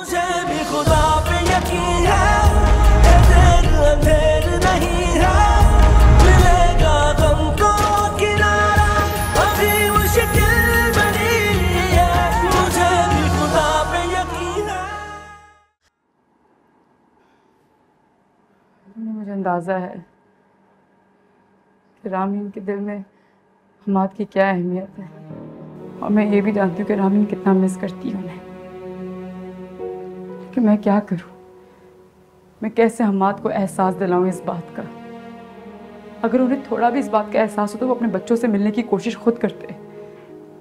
मुझे भी खुदा पे यकीन है, देर अंधेर नहीं है, मिलेगा गम को किनारा, अभी मुश्किल बनी है, मुझे भी खुदा पे यकीन है। मुझे अंदाज़ा है कि रामीन के दिल में हमाद की क्या अहमियत है, और मैं ये भी जानती हूँ कि रामीन कितना मिस करती है उन्हें। कि मैं क्या करूँ, मैं कैसे हमाद को एहसास दिलाऊं इस बात का। अगर उन्हें थोड़ा भी इस बात का एहसास हो तो वो अपने बच्चों से मिलने की कोशिश खुद करते।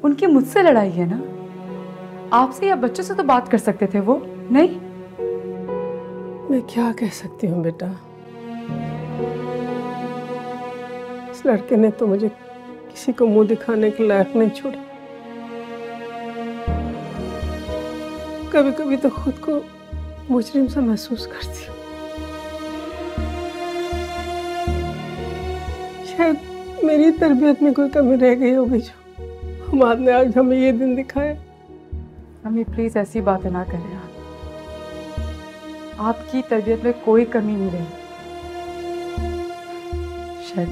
उनकी मुझसे लड़ाई है ना, आपसे या बच्चों से तो बात कर सकते थे वो, नहीं? मैं क्या कह सकती हूँ बेटा, इस लड़के ने तो मुझे किसी को मुंह दिखाने के लायक नहीं छोड़ा। कभी कभी तो खुद को मुजरिम सा महसूस करती हूँ। शायद मेरी तरबियत में कोई कमी रह गई होगी जो हमाद ने आज हमें ये दिन दिखाया। अम्मी प्लीज ऐसी बातें ना करें आप। आपकी तरबियत में कोई कमी नहीं रही। शायद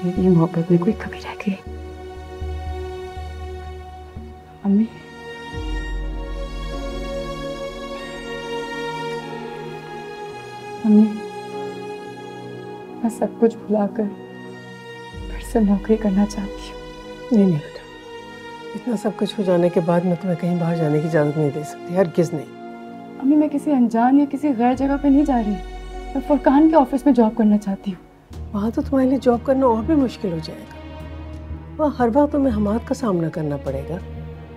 मेरी मोहब्बत में कोई कमी रह गई। अम्मी अम्मी, मैं सब कुछ भुलाकर फिर से नौकरी करना चाहती हूँ। नहीं बेटा, इतना सब कुछ हो जाने के बाद मैं तुम्हें कहीं बाहर जाने की इजाज़त नहीं दे सकती, हरगिज़ नहीं। अम्मी मैं किसी अनजान या किसी गैर जगह पे नहीं जा रही, मैं फुरकान के ऑफिस में जॉब करना चाहती हूँ। वहाँ तो तुम्हारे लिए जॉब करना और भी मुश्किल हो जाएगा। वहाँ हर बार तुम्हें हमाद का सामना करना पड़ेगा।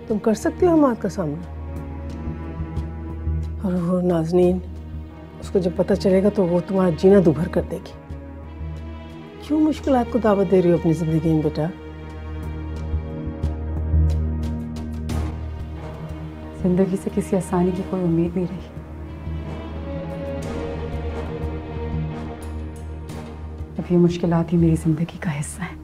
तुम कर सकती हो हमाद का सामना? और वो नाज़नीन, उसको जब पता चलेगा तो वो तुम्हारा जीना दूभर कर देगी। क्यों मुश्किलात को दावत दे रही हो अपनी जिंदगी में बेटा? जिंदगी से किसी आसानी की कोई उम्मीद नहीं रही। अब ये मुश्किलात ही मेरी जिंदगी का हिस्सा है।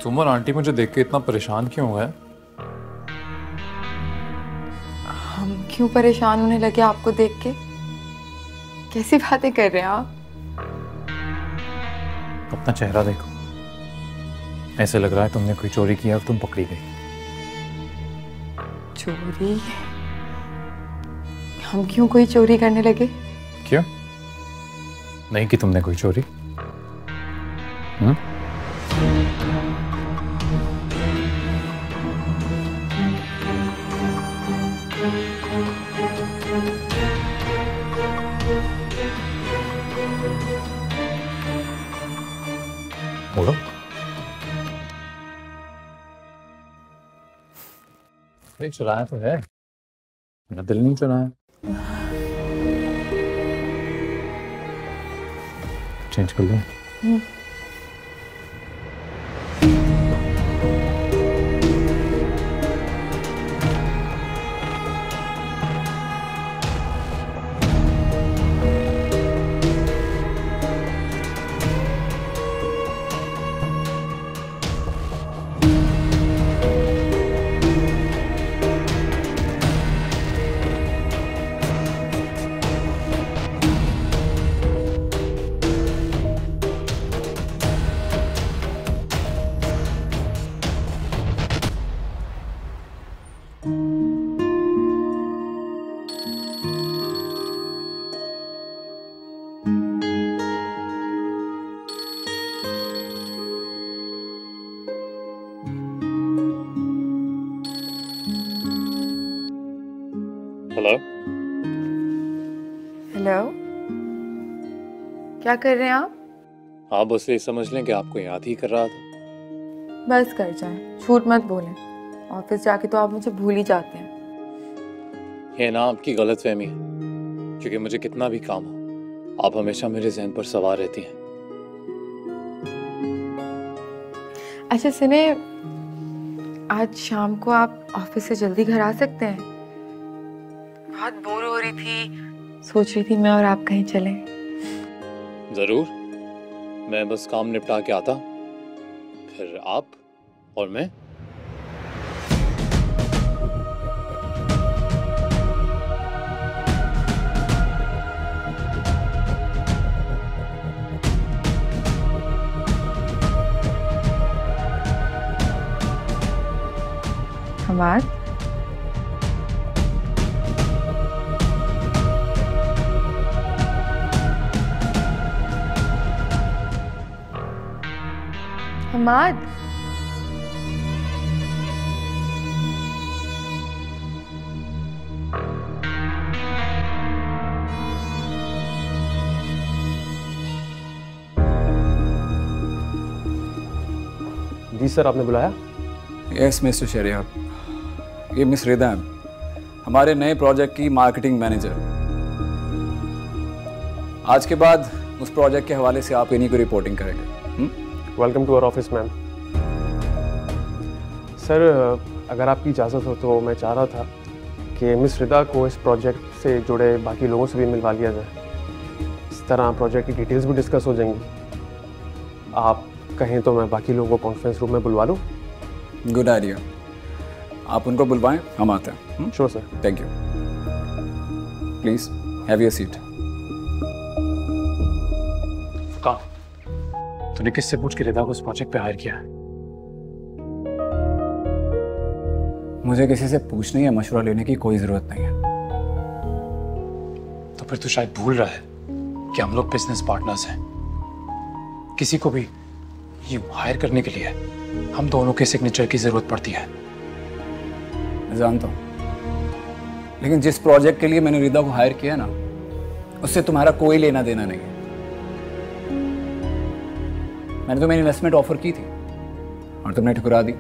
तुम और आंटी मुझे देख के इतना परेशान क्यों हुआ है? हम क्यों परेशान होने लगे आपको देख के? कैसी बातें कर रहे हैं आप? अपना चेहरा देखो, ऐसे लग रहा है तुमने कोई चोरी किया और तुम पकड़ी गई। चोरी? हम क्यों कोई चोरी करने लगे? क्यों नहीं की तुमने कोई चोरी? बोलो। नहीं चुराया तो है, मेरा दिल नहीं चुराया। चेंज कर लो। हेलो हेलो, क्या कर रहे हैं आप? आप बस ये समझ लें कि आपको याद ही कर रहा था। बस कर जाएं, झूठ मत बोलें। ऑफिस जाके तो आप मुझे भूल ही जाते हैं। ये ना आपकी गलतफहमी है, क्योंकि मुझे कितना भी काम हो आप हमेशा मेरे ज़हन पर सवार रहती हैं। अच्छा सुने, आज शाम को आप ऑफिस से जल्दी घर आ सकते हैं? बहुत बोर हो रही थी, सोच रही थी मैं और आप कहीं चलें। ज़रूर, मैं बस काम निपटा के आता, फिर आप और मैं। हमाद, हमाद, जी सर, आपने बुलाया? यस मिस्टर शरिया, ये मिस रिदा है, हमारे नए प्रोजेक्ट की मार्केटिंग मैनेजर। आज के बाद उस प्रोजेक्ट के हवाले से आप इन्हीं को रिपोर्टिंग करेंगे। Welcome to our office ma'am. Sir, अगर आपकी इजाज़त हो तो मैं चाह रहा था कि मिस रिदा को इस प्रोजेक्ट से जुड़े बाकी लोगों से भी मिलवा लिया जाए। इस तरह प्रोजेक्ट की डिटेल्स भी डिस्कस हो जाएंगी। आप कहें तो मैं बाकी लोगों को कॉन्फ्रेंस रूम में बुलवा लूँ? गुड आइडिया, आप उनको बुलवाएं, हम आते हैं। Sure sir. Thank you. Please have your seat. कहाँ? तूने किससे पूछ के रिदा को इस प्रोजेक्ट पे हायर किया है? मुझे किसी से पूछने या मशवरा लेने की कोई जरूरत नहीं है। तो फिर तू शायद भूल रहा है कि हम लोग बिजनेस पार्टनर्स हैं। किसी को भी ये हायर करने के लिए हम दोनों के सिग्नेचर की जरूरत पड़ती है। मैं जानता हूँ, लेकिन जिस प्रोजेक्ट के लिए मैंने रिदा को हायर किया ना, उससे तुम्हारा कोई लेना देना नहीं है। मैंने तुम्हें इन्वेस्टमेंट ऑफर की थी और तुमने ठुकरा दी।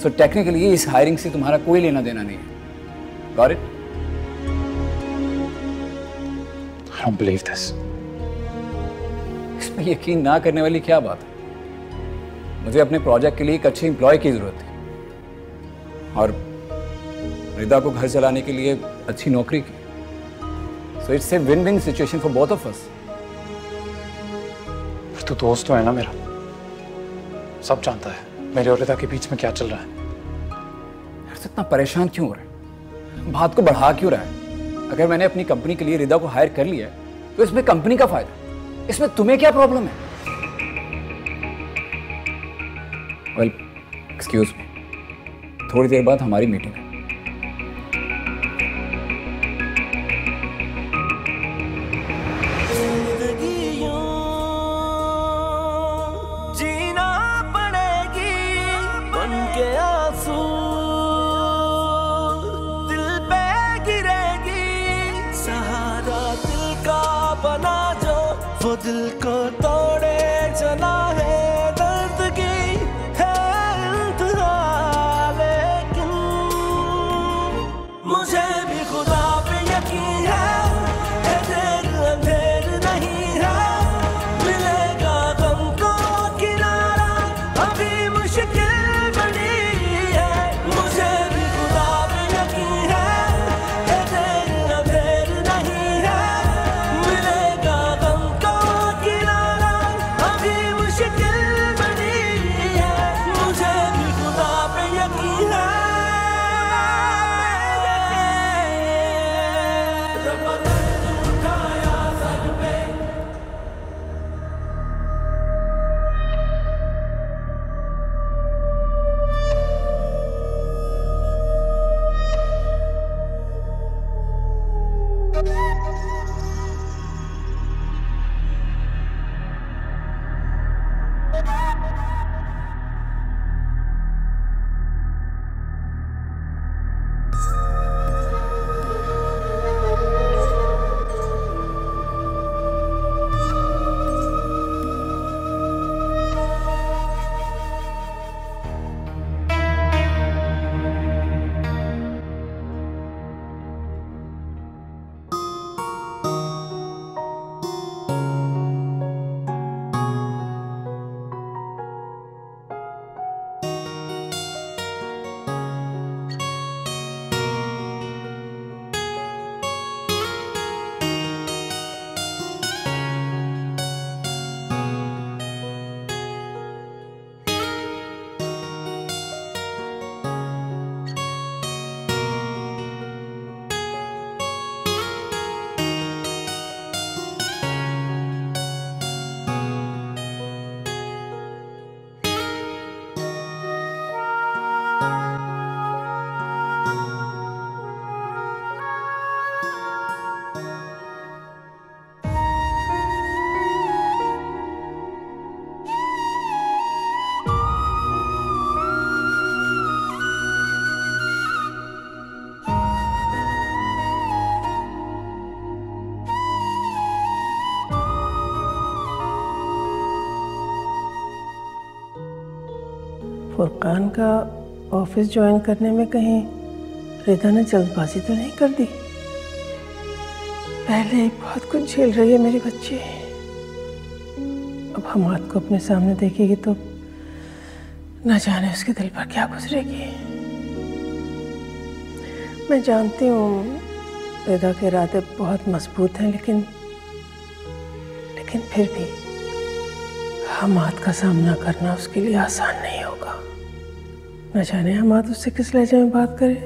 सो टेक्निकली इस हायरिंग से तुम्हारा कोई लेना देना नहीं है। Got it? I don't believe this. इसमें यकीन ना करने वाली क्या बात है? मुझे अपने प्रोजेक्ट के लिए एक अच्छे एम्प्लॉय की जरूरत थी और रिदा को घर चलाने के लिए अच्छी नौकरी की। So it's a win win situation for both of us. पर तू दोस्त तो है ना मेरा, सब जानता है मेरे और रिदा के बीच में क्या चल रहा है। यार तो इतना परेशान क्यों हो रहा है? बात को बढ़ा क्यों रहा है? अगर मैंने अपनी कंपनी के लिए रिदा को हायर कर लिया है तो इसमें कंपनी का फायदा, इसमें तुम्हें क्या प्रॉब्लम है? वेल, एक्सक्यूज मी, थोड़ी देर बाद हमारी मीटिंग है। जीना पड़ेगी बनके आंसू, दिल पे गिरेगी, सहारा दिल का बना जो वो दिल को तोड़े चला है। दर्द की है इंतहा, लेकिन मुझे भी खुदा पे यकीन है, देर अंधेर नहीं है, मिलेगा गम को किनारा, अभी मुश्किल बड़ी है। मुझे भी खुदा पे यकीन है, देर अंधेर नहीं है, मिलेगा गम को किनारा, फुरकान का ऑफिस ज्वाइन करने में कहीं रिदा ने जल्दबाजी तो नहीं कर दी? पहले ही बहुत कुछ झेल रही है मेरी बच्ची, अब हमाद को अपने सामने देखेगी तो न जाने उसके दिल पर क्या गुजरेगी। मैं जानती हूँ रिदा के इरादे बहुत मजबूत हैं, लेकिन फिर भी हमाद का सामना करना उसके लिए आसान नहीं होगा। न जाने हमाद उससे किस लहजे में बात करे,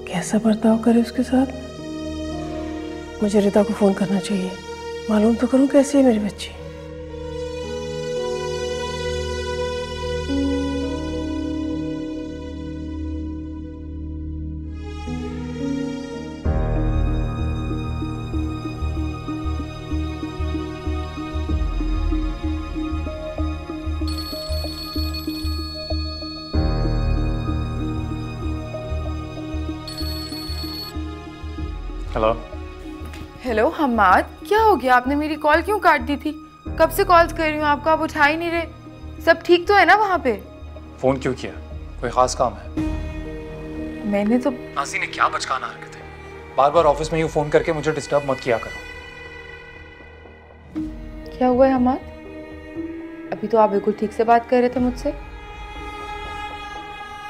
कैसा बर्ताव करे उसके साथ। मुझे रिदा को फोन करना चाहिए, मालूम तो करूं कैसी है मेरी बच्ची। हेलो। हेलो हम्माद, क्या हो गया? आपने मेरी कॉल क्यों काट दी थी? कब से कॉल्स कर रही हूँ आपको, आप उठा ही नहीं रहे। सब ठीक तो है ना वहाँ पे? फोन क्यों किया? कोई खास काम है? मैंने तो नाज़ी ने क्या बचकाना हरकत है, बार बार ऑफिस में यूँ फोन करके मुझे डिस्टर्ब मत किया करो। क्या हुआ है हम्माद? अभी तो आप बिल्कुल ठीक से बात कर रहे थे मुझसे।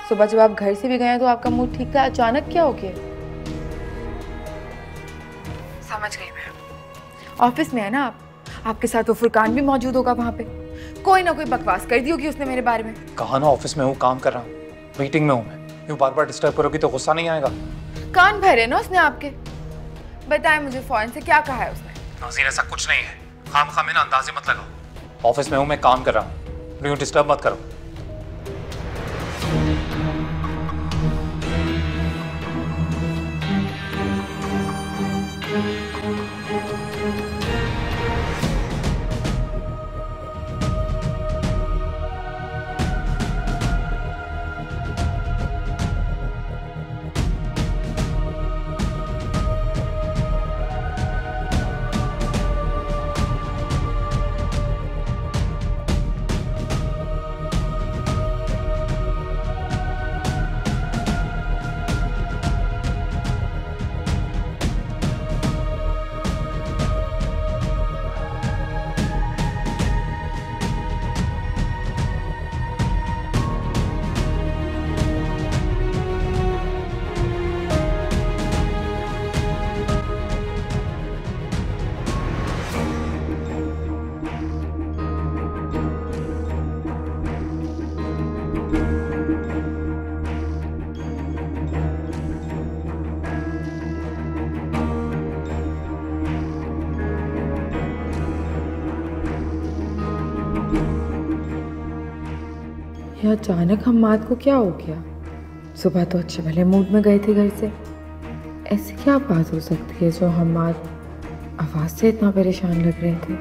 सुबह जब आप घर से भी गए तो आपका मूड ठीक था, अचानक क्या हो गया? समझ गई मैं। ऑफिस में है ना आप, आपके साथ वो फुरकान भी मौजूद होगा वहां पे। कोई ना कोई बकवास कर दी होगी उसने मेरे बारे में। कहा ना ऑफिस में हूँ, काम कर रहा हूँ, मीटिंग में हूँ मैं। यूँ बार बार डिस्टर्ब करोगी तो गुस्सा नहीं आएगा? कान भरे ना उसने आपके। बताएं मुझे फौरन से क्या कहा है उसने? नाज़ीन ऐसा कुछ नहीं है, खामखा में ना अंदाजे मत लगाओ। ऑफिस में हूँ मैं, काम कर रहा हूँ, यूँ डिस्टर्ब मत करो। ये अचानक हम्माद को क्या हो गया? सुबह तो अच्छे भले मूड में गए थे घर से। ऐसी क्या बात हो सकती है जो हम्माद आवाज से इतना परेशान लग रहे थे?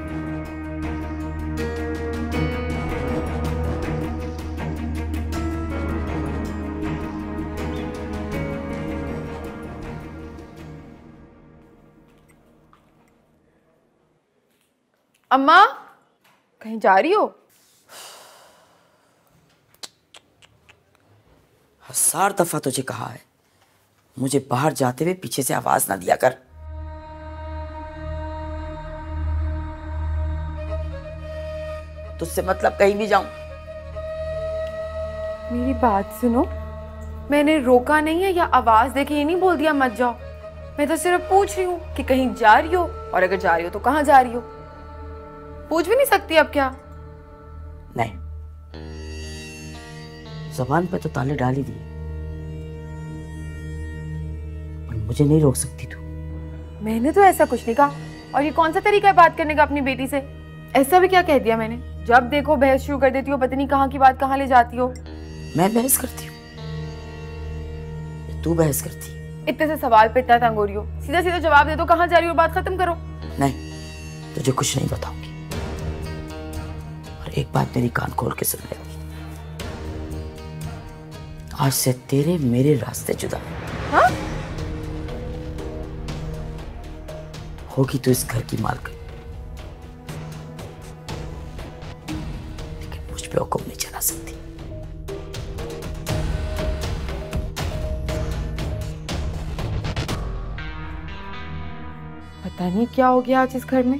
अम्मा, कहीं जा रही हो? 1000 दफा तुझे कहा है मुझे बाहर जाते हुए पीछे से आवाज ना दिया कर। तुझसे मतलब कहीं भी जाऊं। मेरी बात सुनो, मैंने रोका नहीं है या आवाज देके ये नहीं बोल दिया मत जाओ। मैं तो सिर्फ पूछ रही हूँ कि कहीं जा रही हो, और अगर जा रही हो तो कहाँ जा रही हो? पूछ भी नहीं सकती अब क्या? नहीं, ज़बान पे तो ताले डाल ही दिए, पर मुझे नहीं रोक सकती तू। मैंने तो ऐसा कुछ नहीं कहा। और ये कौन सा तरीका है बात करने का अपनी बेटी से? ऐसा भी क्या कह दिया मैंने? जब देखो बहस शुरू कर देती हो, पता नहीं कहाँ की बात कहाँ ले जाती हो। मैं बहस करती हूँ, तू बहस करती है? इतने से सवाल पे इतना तंग हो रही हो, सीधा सीधा जवाब दे दो, कहाँ जा रही हो, बात खत्म करो। नहीं, तुझे कुछ नहीं बताऊंगी। और एक बात मेरी कान खोल के सुन ले, आज से तेरे मेरे रास्ते जुदा हैं। हाँ? होगी तो इस घर की मालकिन, लेकिन मुझ पे हुक्म नहीं चला सकती। पता नहीं क्या हो गया आज इस घर में।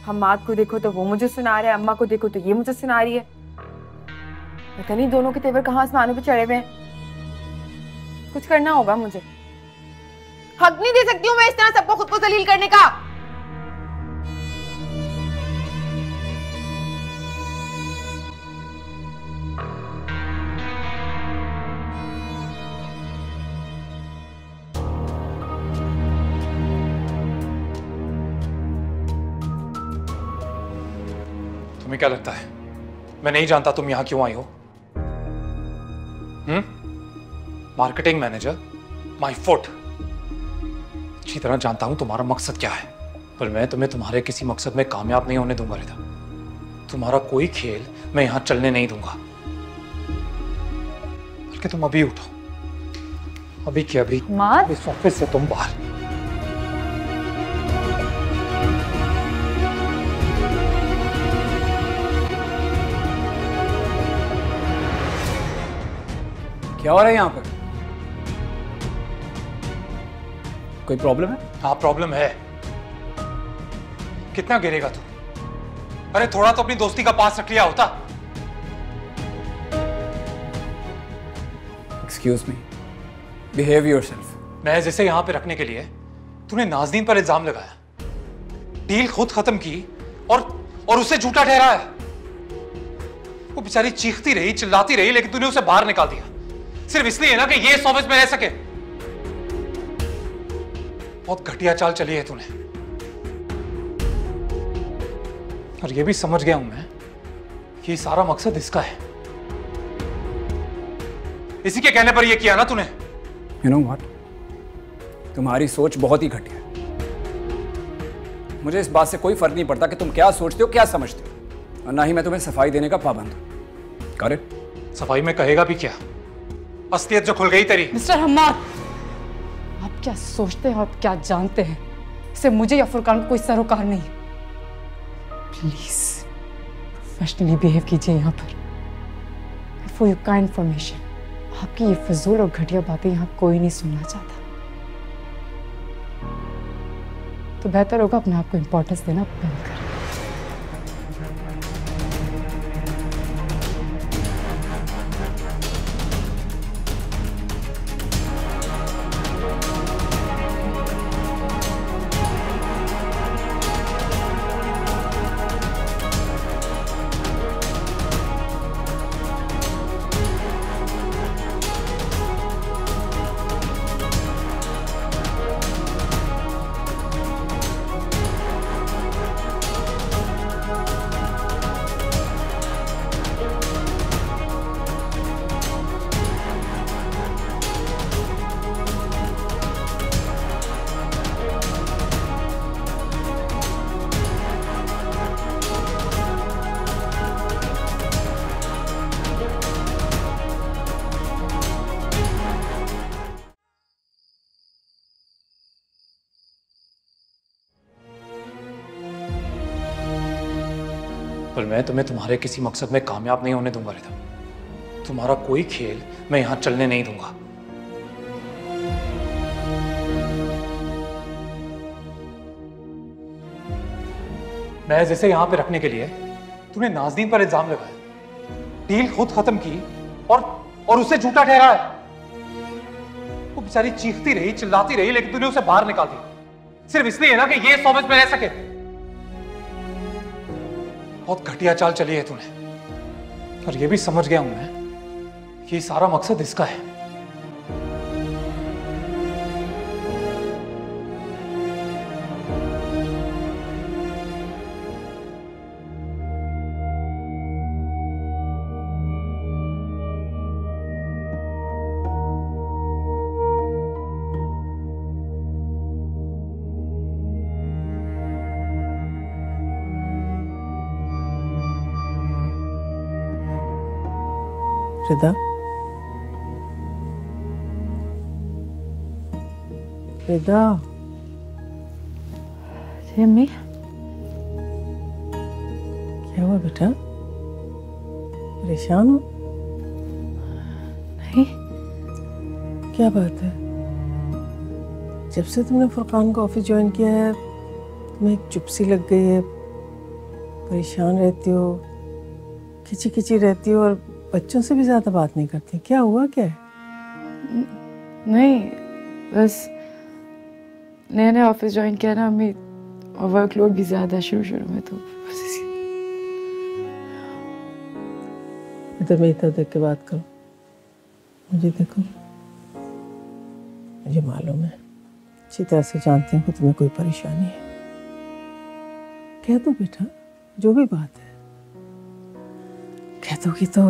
हम्माद को देखो तो वो मुझे सुना रहा है, अम्मा को देखो तो ये मुझे सुना रही है। पता नहीं दोनों के तेवर कहाँ आसमानों पे चढ़े हुए हैं। कुछ करना होगा मुझे। हक नहीं दे सकती हूँ मैं इस तरह सबको खुद को जलील करने का। तुम्हें क्या लगता है मैं नहीं जानता तुम यहां क्यों आई हो? Marketing manager, my foot. अच्छी तरह जानता हूं तुम्हारा मकसद क्या है, पर मैं तुम्हें तुम्हारे किसी मकसद में कामयाब नहीं होने दूंगा रिदा। तुम्हारा कोई खेल मैं यहां चलने नहीं दूंगा। बल्कि तुम अभी उठो, अभी क्या अभी इस ऑफिस से तुम बाहर। क्या हो रहा है यहाँ पर? कोई प्रॉब्लम है? हाँ प्रॉब्लम है। कितना गिरेगा तू? अरे थोड़ा तो अपनी दोस्ती का पास रख लिया होता। Excuse me, behave yourself. मैं जैसे यहां पे रखने के लिए तूने नाज़नीन पर इल्जाम लगाया, डील खुद खत्म की और उसे झूठा ठहराया। वो बेचारी चीखती रही, चिल्लाती रही, लेकिन तूने उसे बाहर निकाल दिया सिर्फ इसलिए ना कि ये इस ऑफिस में रह सके। बहुत घटिया चाल चली है तूने, और ये भी समझ गया हूं मैं कि सारा मकसद इसका है। इसी के कहने पर ये किया ना तूने। यू नो व्हाट, तुम्हारी सोच बहुत ही घटिया है। मुझे इस बात से कोई फर्क नहीं पड़ता कि तुम क्या सोचते हो, क्या समझते हो, और ना ही मैं तुम्हें सफाई देने का पाबंद हूं। करेक्ट? सफाई में कहेगा भी क्या? असलियत जो खुल गई तेरी। मिस्टर हम्माद, आप क्या सोचते हैं और क्या जानते हैं, इससे मुझे या फुरकान को कोई सरोकार नहीं। प्लीज प्रोफेशनली बिहेव कीजिए यहाँ पर। फॉर योर काइंड इन्फॉर्मेशन, आपकी ये फजूल और घटिया बातें यहाँ कोई नहीं सुनना चाहता। तो बेहतर होगा अपने आप को इम्पोर्टेंस देना बंद करें। पर मैं तुम्हें तुम्हारे किसी मकसद में कामयाब नहीं होने दूंगा रिदा। तुम्हारा कोई खेल मैं यहां चलने नहीं दूंगा। मैं जैसे यहां पे रखने के लिए तूने नाज़नीन पर इल्जाम लगाया, डील खुद खत्म की और उसे झूठा ठहराया। वो बेचारी चीखती रही, चिल्लाती रही, लेकिन तूने उसे बाहर निकाल दिया सिर्फ इसलिए ना कि ये इस ऑफिस में रह सके। बहुत घटिया चाल चली है तूने, और ये भी समझ गया हूं मैं कि सारा मकसद इसका है। रिदा, रिदा। जी अम्मी। क्या हुआ बेटा? परेशान हो? नहीं। क्या बात है? जब से तुमने फुरकान को ऑफिस ज्वाइन किया है तुम्हें एक चुप्सी लग गई है, परेशान रहती हो, खिंची खिंची रहती हो और बच्चों से भी ज़्यादा बात नहीं करती। क्या हुआ क्या है? नहीं, बस नया नया ऑफिस ज्वाइन किया ना अम्मी, और वर्कलोड भी ज़्यादा शुरू में, तो बस इसी। इधर मेरी तरफ देख के बात करो, मुझे देखो। मुझे मालूम है, अच्छी तरह से जानती हूँ कि तुम्हें कोई परेशानी है। कह दो बेटा, जो भी बात है कह दो कि तो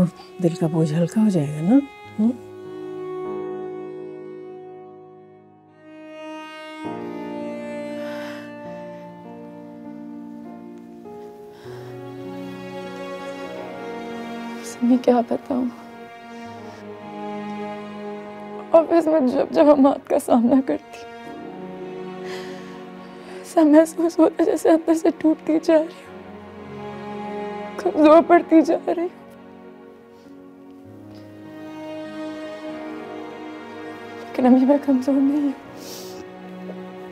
दिल का बोझ हल्का हो जाएगा ना। मैं क्या बताऊं, ऑफिस में जब जब हम बात का सामना करती, ऐसा महसूस होता जैसे अंदर से टूटती जा रही हूँ, कमजोर पड़ती जा रही हूँ। लेकिन अभी मैं कमजोर नहीं हूँ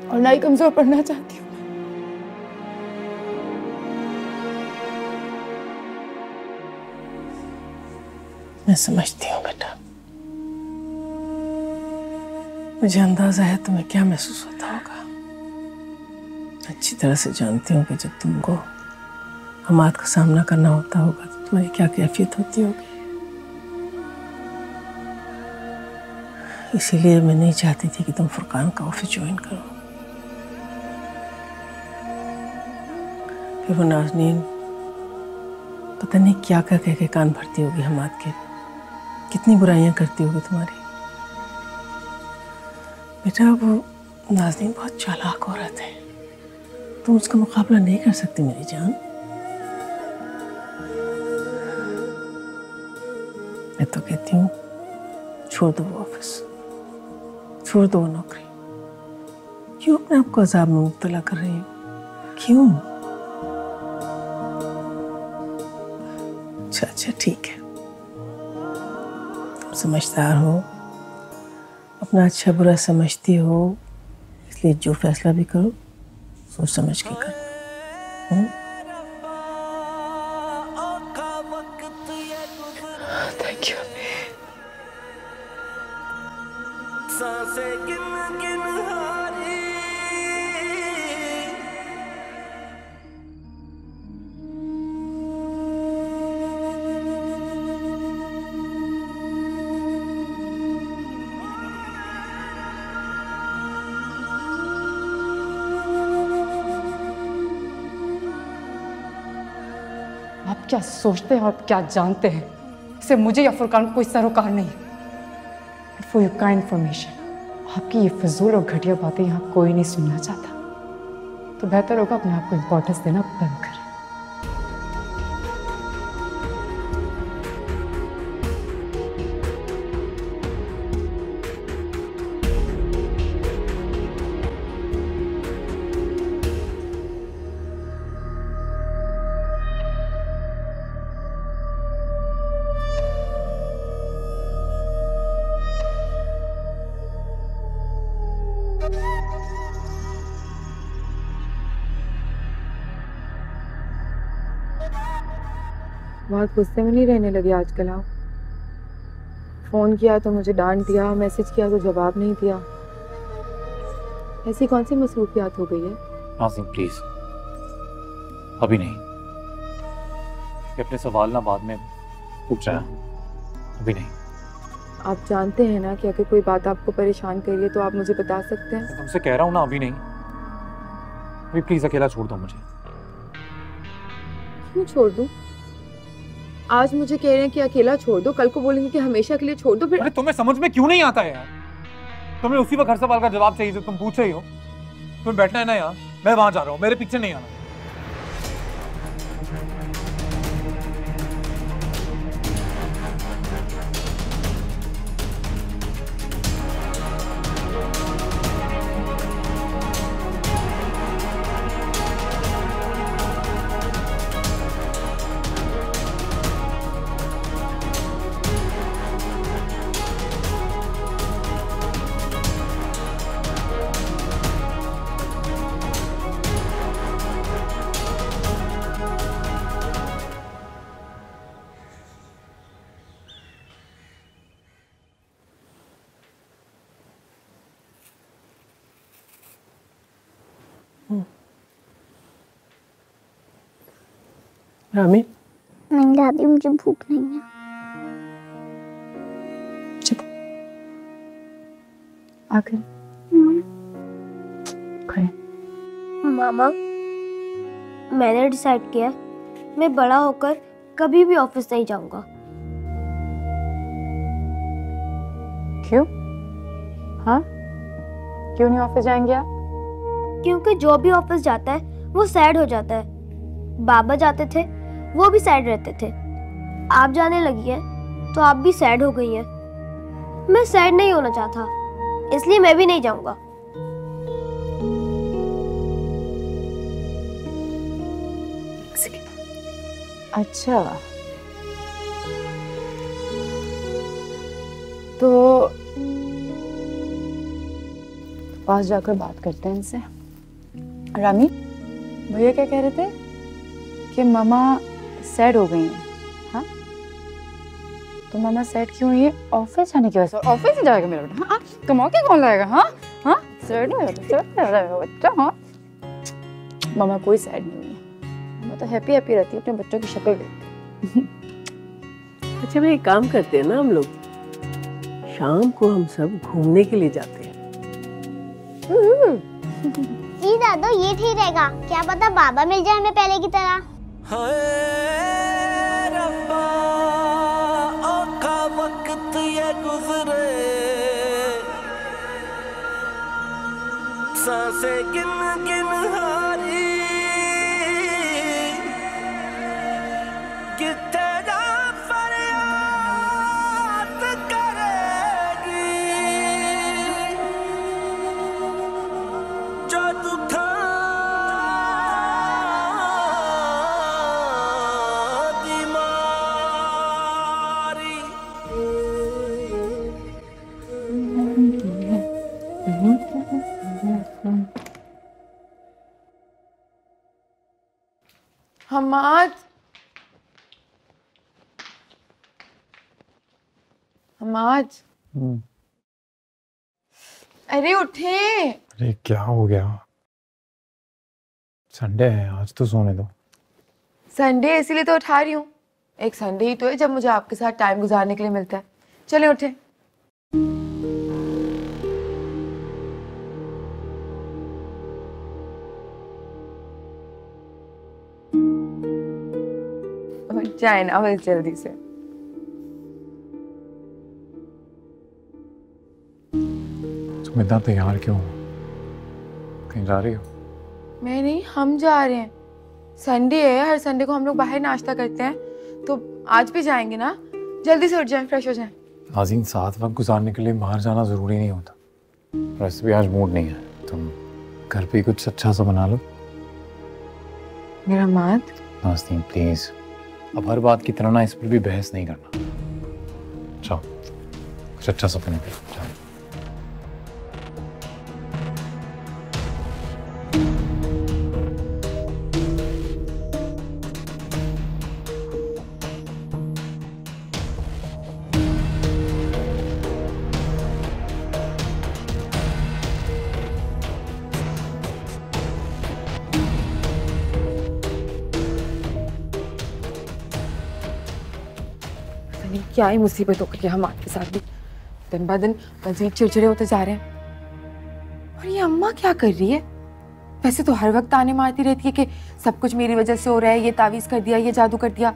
और ना ही कमजोर पड़ना चाहती हूँ। मैं समझती हूँ बेटा, मुझे अंदाजा है तुम्हें क्या महसूस होता होगा। अच्छी तरह से जानती हूँ कि जब तुमको हमाद का सामना करना होता होगा तो तुम्हारी क्या कैफियत होती होगी। इसीलिए मैं नहीं चाहती थी कि तुम फुरकान का ऑफिस ज्वाइन करो। फिर वो नाज़नीन पता नहीं क्या क्या कह के कान भरती होगी हमाद के, कितनी बुराइयां करती होगी तुम्हारी। बेटा वो नाज़नीन बहुत चालाक औरत है, तुम उसका मुकाबला नहीं कर सकती मेरी जान। मैं तो कहती हूँ छोड़ दो वो ऑफिस, छोड़ दो वो नौकरी। क्यों अपने आप को अजाब में मुब्तला कर रही हो? क्यों? अच्छा ठीक है, तुम समझदार हो, अपना अच्छा बुरा समझती हो, इसलिए जो फैसला भी करो सोच समझ के करना। Thank you. सांसें गिन गिन हारी, आप क्या सोचते हैं और क्या जानते हैं, इसे मुझे या फुरकान को कोई सरोकार नहीं। फॉर योर काइंड इन्फॉर्मेशन, आपकी ये फजूल और घटिया बातें यहाँ कोई नहीं सुनना चाहता, तो बेहतर होगा अपने आप को इम्पोर्टेंस देना बंद करें। बहुत गुस्से में नहीं रहने लगे आजकल आप? फोन किया तो मुझे डांट दिया, मैसेज किया तो जवाब नहीं दिया। ऐसी कौन सी मसरूफियात हो गई है? नाज़नीन प्लीज अभी नहीं, कि अपने सवाल ना बाद में पूछ रहा है, अभी नहीं। आप जानते हैं ना कि अगर कोई बात आपको परेशान कर रही है तो आप मुझे बता सकते हैं। मैं तुमसे कह रहा हूँ ना अभी नहीं, अभी प्लीज अकेला छोड़ दो मुझे। क्यों छोड़ दूं? आज मुझे कह रहे हैं कि अकेला छोड़ दो, कल को बोलेंगे कि हमेशा के लिए छोड़ दो। फिर अरे तुम्हें समझ में क्यों नहीं आता है यार? तुम्हें उसी वक्त हर सवाल का जवाब चाहिए जो तुम पूछ रही हो। तुम्हें बैठना है ना यार, मैं वहां जा रहा हूँ, मेरे पीछे नहीं आना। रामी नहीं दादी, मुझे भूख नहीं है। चुप आकर खड़े। मामा, मैंने डिसाइड किया मैं बड़ा होकर कभी भी ऑफिस नहीं जाऊंगा। क्यों? हाँ, क्यों नहीं ऑफिस जाएंगे आप? क्योंकि जो भी ऑफिस जाता है वो सैड हो जाता है। बाबा जाते थे, वो भी सैड रहते थे। आप जाने लगी है तो आप भी सैड हो गई है। मैं सैड नहीं होना चाहता, इसलिए मैं भी नहीं जाऊंगा। अच्छा, तो पास जाकर बात करते हैं इनसे। रामी, भैया क्या कह रहे थे कि मामा सैड हो गई हैं? हाँ, तो मामा सैड क्यों हुई है? ऑफिस जाने की वजह से? ऑफिस ही जाएगा मेरा बेटा? हाँ, कमा के कौन लाएगा? हाँ हाँ, सैड नहीं होगा बच्चा। हाँ, मामा कोई सैड नहीं हुई है, मामा तो हैप्पी हैप्पी रहती है अपने बच्चों की शक्ल देख। अच्छा, मैं एक काम करते हैं ना, हम लोग शाम को हम सब घूमने के लिए जाते हैं। जी दादा, ये ठीक रहेगा। क्या पता बाबा मिल जाए हमें पहले की तरह। हाय रब्बा, औखा वक्त ये गुजरे, सांसें गिन गिन हारी, कि तेरा फरियाद करेगी, जो दुखा हमाद, हमाद, अरे उठे। अरे क्या हो गया? संडे है, आज तो सोने दो। संडे इसीलिए तो उठा रही हूँ। एक संडे ही तो है जब मुझे आपके साथ टाइम गुजारने के लिए मिलता है। चले उठे। जाए ना बस जल्दी से। तुम इतना तैयार क्यों हो? कहीं जा रही हो? मैं नहीं, हम जा रहे हैं। संडे है, हर संडे को हम लोग बाहर नाश्ता करते हैं, तो आज भी जाएंगे ना। जल्दी से उठ जाएं, फ्रेश हो जाएं। नाज़ीन, साथ वक्त गुजारने के लिए बाहर जाना जरूरी नहीं होता। वैसे भी आज मूड नहीं है, तुम घर पे ही कुछ अच्छा सा बना लो। मेरा मात। नाज़ीन प्लीज, अब हर बात की तरह ना इस पर भी बहस नहीं करना। जाओ कुछ अच्छा सा बना लो, जाओ। क्या ही मुसीबत हो गई हम आपके साथ भी। दिन ब दिन मजीद चिड़चिड़े होते जा रहे हैं। और ये अम्मा क्या कर रही है? वैसे तो हर वक्त ताने मारती रहती है कि सब कुछ मेरी वजह से हो रहा है, ये तावीज कर दिया, ये जादू कर दिया।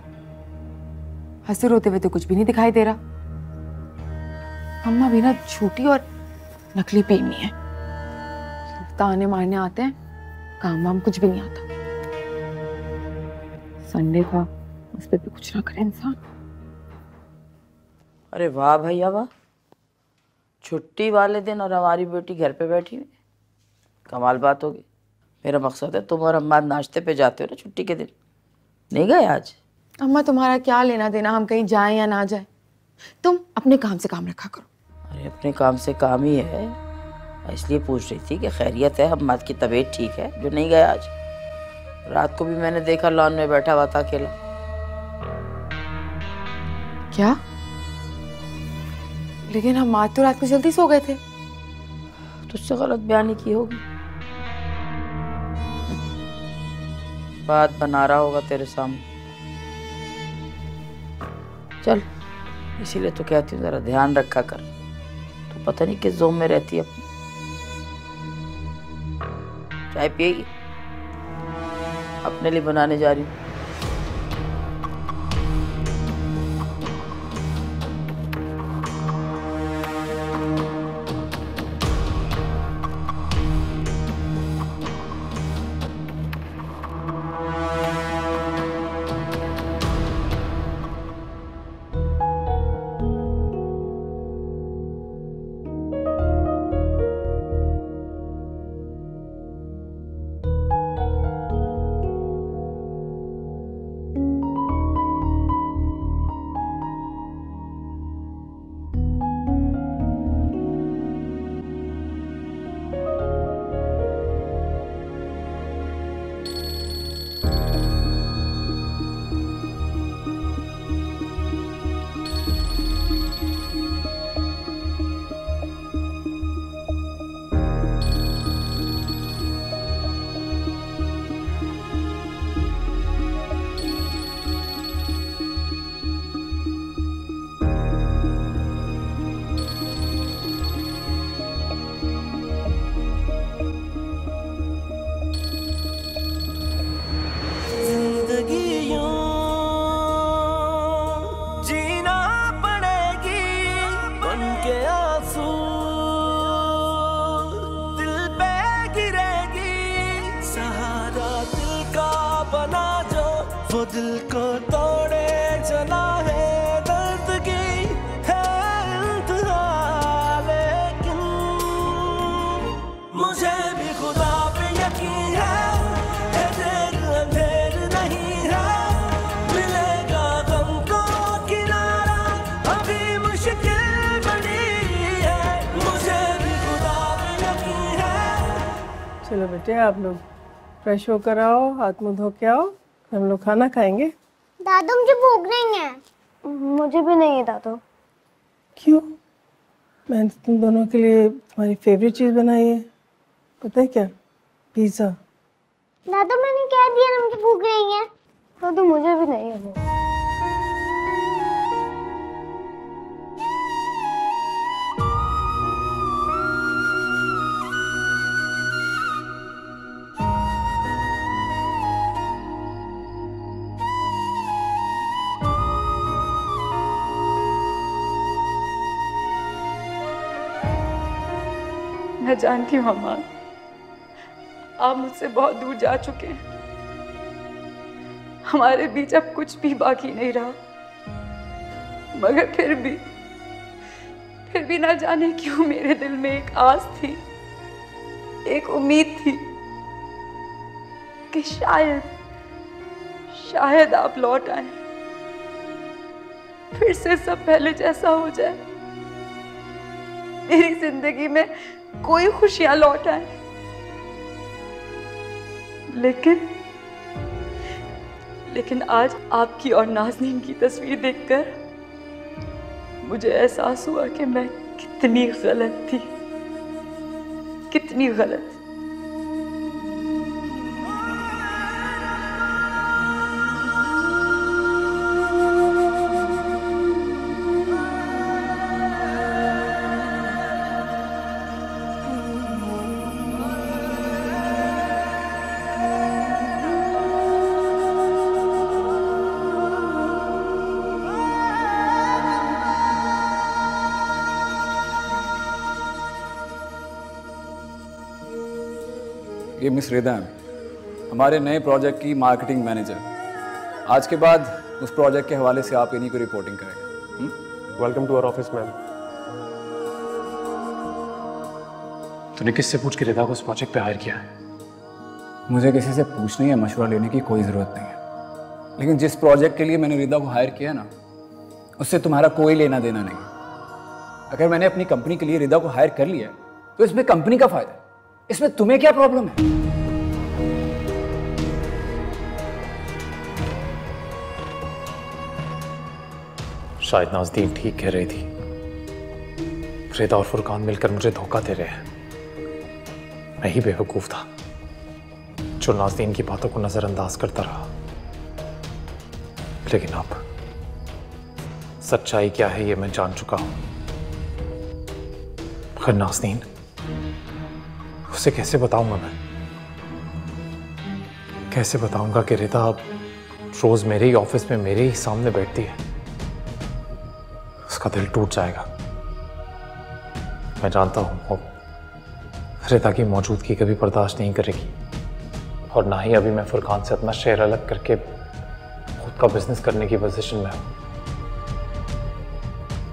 हंसते रोते हुए तो कुछ भी नहीं दिखाई दे रहा। अम्मा भी ना झूठी और नकली प्रेमी है। ताने मारने आते हैं, काम वाम कुछ भी नहीं आता। संडे था, उस पर भी कुछ ना करे इंसान। अरे वाह भैया वाह, छुट्टी वाले दिन और हमारी बेटी घर पे बैठी हुई, कमाल बात होगी। मेरा मकसद है तुम और अम्मा नाश्ते पे जाते हो ना छुट्टी के दिन, नहीं गए आज? अम्मा तुम्हारा क्या लेना देना हम कहीं जाएं या ना जाएं, तुम अपने काम से काम रखा करो। अरे अपने काम से काम ही है, इसलिए पूछ रही थी कि खैरियत है, अम्मा की तबीयत ठीक है जो नहीं गए आज? रात को भी मैंने देखा लॉन में बैठा हुआ था अकेला। क्या? लेकिन हम आज तो रात को जल्दी सो गए थे। तुझसे गलत बयानी की होगी, बात बना रहा होगा तेरे सामने। चल, इसीलिए तो कहती हूँ जरा ध्यान रखा कर। तो पता नहीं किस जोम में रहती है अपनी। चाय पिएगी? अपने लिए बनाने जा रही हूँ। वो दिल को तोड़े चला है, दर्द की है इंतहा, लेकिन मुझे भी खुदा पे यकीन है देर अंधेर नहीं है, मिलेगा गम को किनारा, अभी मुश्किल बनी है, मुझे भी खुदा पे यकीन है। चलो बेटे आप लोग फ्रेश होकर आओ, हाथ मुंह धो के आओ, हम लोग खाना खाएंगे। दादू मुझे भूख नहीं है। मुझे भी नहीं है दादू। क्यों? मैंने तुम दोनों के लिए तुम्हारी फेवरेट चीज़ बनाई है, पता है क्या? पिज़्ज़ा। दादू मैंने कह दिया ना मुझे भूख नहीं है। दादू मुझे भी नहीं है भूख। मैं जानती हूँ अम्मा, आप मुझसे बहुत दूर जा चुके हैं। हमारे बीच अब कुछ भी बाकी नहीं रहा, मगर फिर भी ना जाने क्यों मेरे दिल में एक आस थी, एक उम्मीद थी कि शायद आप लौट आए, फिर से सब पहले जैसा हो जाए, मेरी जिंदगी में कोई खुशियां लौट आए। लेकिन आज आपकी और नाज़नीन की तस्वीर देखकर मुझे एहसास हुआ कि मैं कितनी गलत थी, कितनी गलत। ये मिस रिदा हैं, हमारे नए प्रोजेक्ट की मार्केटिंग मैनेजर। आज के बाद उस प्रोजेक्ट के हवाले से आप इन्हीं को रिपोर्टिंग करेंगे। Welcome to our office ma'am. तूने किससे पूछ के रिदा को इस प्रोजेक्ट पे हायर किया है? मुझे किसी से पूछने या मशवरा लेने की कोई ज़रूरत नहीं है, लेकिन जिस प्रोजेक्ट के लिए मैंने रिदा को हायर किया ना, उससे तुम्हारा कोई लेना देना नहीं। अगर मैंने अपनी कंपनी के लिए रिदा को हायर कर लिया तो इसमें कंपनी का फायदा है, इसमें तुम्हें क्या प्रॉब्लम है? शायद नाज़नीन ठीक कह रही थी, रिदा और फुरकान मिलकर मुझे धोखा दे रहे हैं। मैं ही बेवकूफ था जो नाज़नीन की बातों को नजरअंदाज करता रहा। लेकिन अब सच्चाई क्या है ये मैं जान चुका हूं। मगर नाज़नीन, उसे कैसे बताऊंगा मैं? कैसे बताऊंगा कि रिदा अब रोज मेरे ही ऑफिस में मेरे ही सामने बैठती है? उसका दिल टूट जाएगा। मैं जानता हूं वो रिदा की मौजूदगी कभी बर्दाश्त नहीं करेगी, और ना ही अभी मैं फुरकान से अपना शेयर अलग करके खुद का बिजनेस करने की पोजीशन में हूं।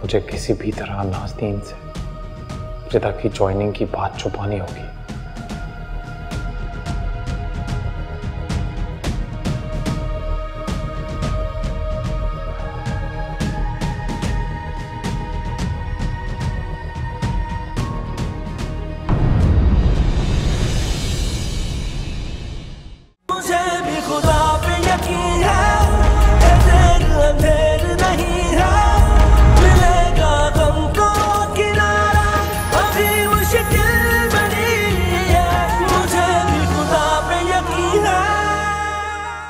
मुझे किसी भी तरह नाज़नीन से रिदा की ज्वाइनिंग की बात छुपानी होगी।